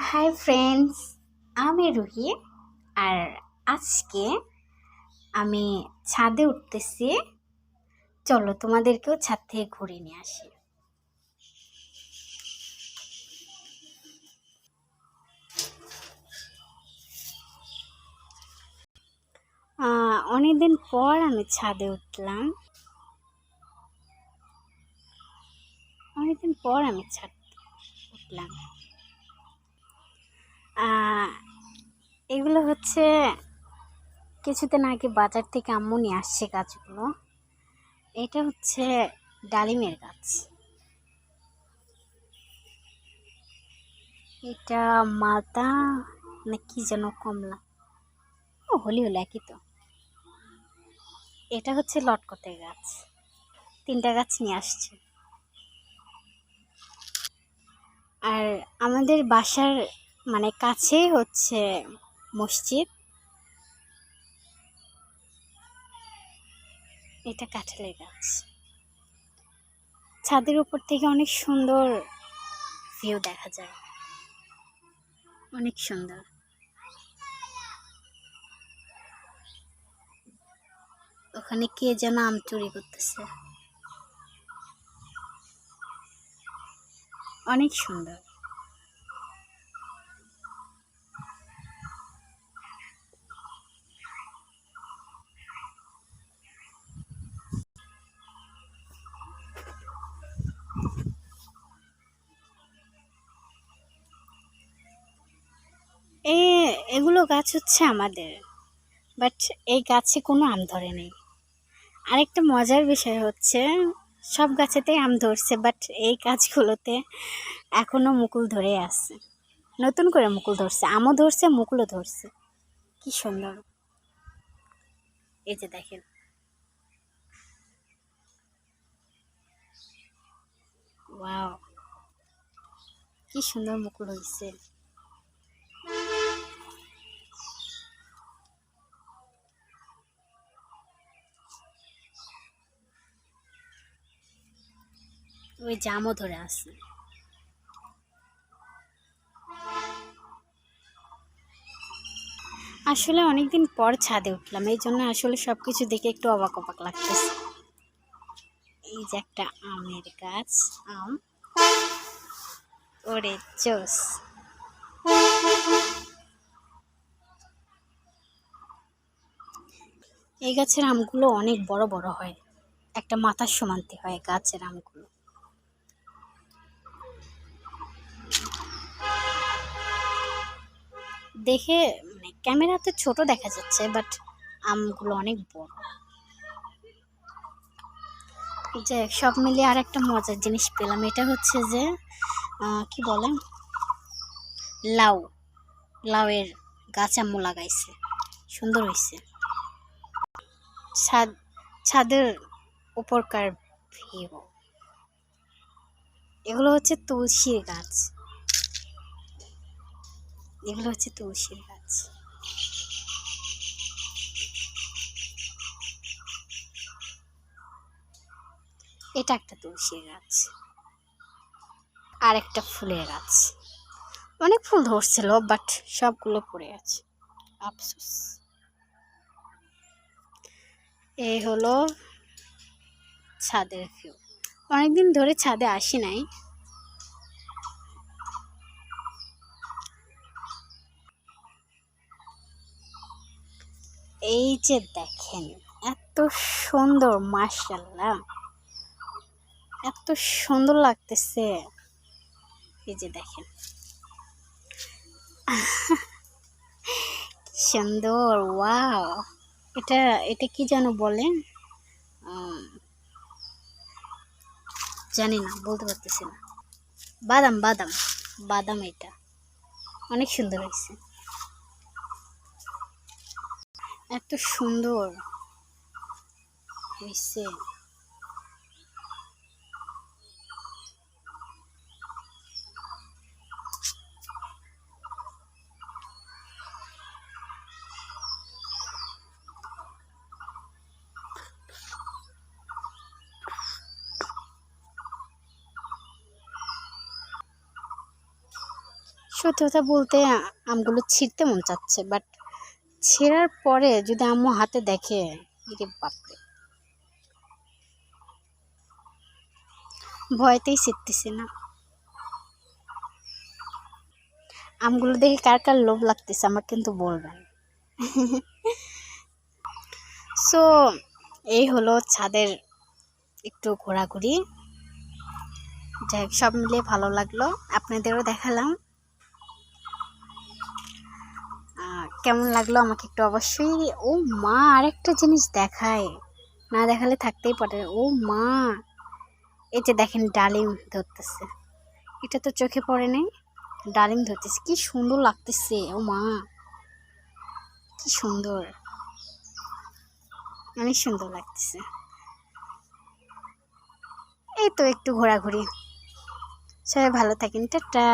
Hi friends, আমি রুহি। আর আজকে আমি ছাদে উঠতেছি। চলো তোমাদেরকেও ছাদ থেকে ঘুরে নিয়ে আসি। অনেকদিন পর আমি ছাদে উঠলাম। অনেকদিন পর আমি ছাদ উঠলাম। এগুলো হচ্ছে কিছুদিন আগে বাজার থেকে আম্মু নিয়ে আসছে গাছগুলো। এটা হচ্ছে ডালিমের গাছ। এটা মালটা না কি যেন, কমলা, ও হলি হলো একই তো। এটা হচ্ছে লটকতের গাছ। 3টা গাছ নিয়ে আসছে। আর আমাদের বাসার কাছেই হচ্ছে মসজিদ। এটা কাঁঠালের গাছ। ছাদের উপর থেকে অনেক সুন্দর ভিউ দেখা যায়, অনেক সুন্দর। ওখানে কে যেন আম চুরি করতেছে, অনেক সুন্দর। এগুলো গাছ হচ্ছে আমাদের, বাট এই গাছে কোনো আম ধরে নেই। আরেকটা মজার বিষয় হচ্ছে, সব গাছেতেই আম ধরছে, বাট এই গাছগুলোতে এখনো মুকুল ধরে আছে। নতুন করে মুকুল ধরছে, আমও ধরছে, মুকুলও ধরছে। কি সুন্দর! এই যে দেখেন, ওয়াও, কি সুন্দর মুকুল হয়েছে। ওই জামও ধরে আছে। আসলে অনেকদিন পর ছাদে উঠলাম, এই জন্য আসলে সবকিছু দেখে একটু অবাক অবাক লাগতেছে। এই যে একটা আমের গাছ, আম, ওরে জোস! এই গাছের আমগুলো অনেক বড় বড় হয়, একটা মাথার সমান্তি হয় গাছের আমগুলো। দেখে ক্যামেরাতে ছোট দেখা যাচ্ছে, বাট আমগুলো অনেক বড়। যে সব মিলিয়ে আর একটা মজার জিনিস পেলাম, এটা হচ্ছে যে কি বলে, লাউ। লাউয়ের গাছ আম্মু লাগাইছে, সুন্দর হয়েছে। ছাদের উপরকার ভিউ। এগুলো হচ্ছে তুলসীর গাছ, এগুলো হচ্ছে তুলসীর গাছ। এটা একটা তুলসীর গাছ, আর একটা ফুলের গাছ। অনেক ফুল ধরছিল, বাট সবগুলো পড়ে আছে, আফসোস। এই হলো ছাদের ভিউ। অনেকদিন ধরে ছাদে আসি নাই। এই যে দেখেন, এত সুন্দর, মাশাআল্লাহ, এত সুন্দর লাগতেছে। এই যে দেখেন, সুন্দর, ওয়াও! এটা এটা কি যেন বলে, জানি না, বলতে পারতেছি না। বাদাম, বাদাম, বাদাম। এটা অনেক সুন্দর হয়েছে, এত সুন্দর হয়েছে। সত্যি কথা বলতে আমগুলো ছিঁড়তে মন চাচ্ছে, বাট ছেঁড়ার পরে যদি আম্মু হাতে দেখে, এরে বাপরে, ভয়তেই ছিঁড়তেছি না। আমগুলো দেখে কার কার লোভ লাগতেছে আমার কিন্তু বলবেন। সো এই হলো ছাদের একটু ঘোরাঘুরি। যাই হোক, সব মিলিয়ে ভালো লাগলো, আপনাদেরও দেখালাম। কেমন লাগলো আমাকে একটু অবশ্যই। ও মা, আরেকটা জিনিস দেখায়, না দেখালে থাকতেই পারে। ও মা, এই যে দেখেন ডালিম ধরতেছে, এটা তো চোখে পড়ে নাই। ডালিম ধরতেছে, কি সুন্দর লাগতেছে। ও মা, কি সুন্দর, অনেক সুন্দর লাগতেছে। এই তো একটু ঘোরাঘুরি। সবাই ভালো থাকেন, টাটা।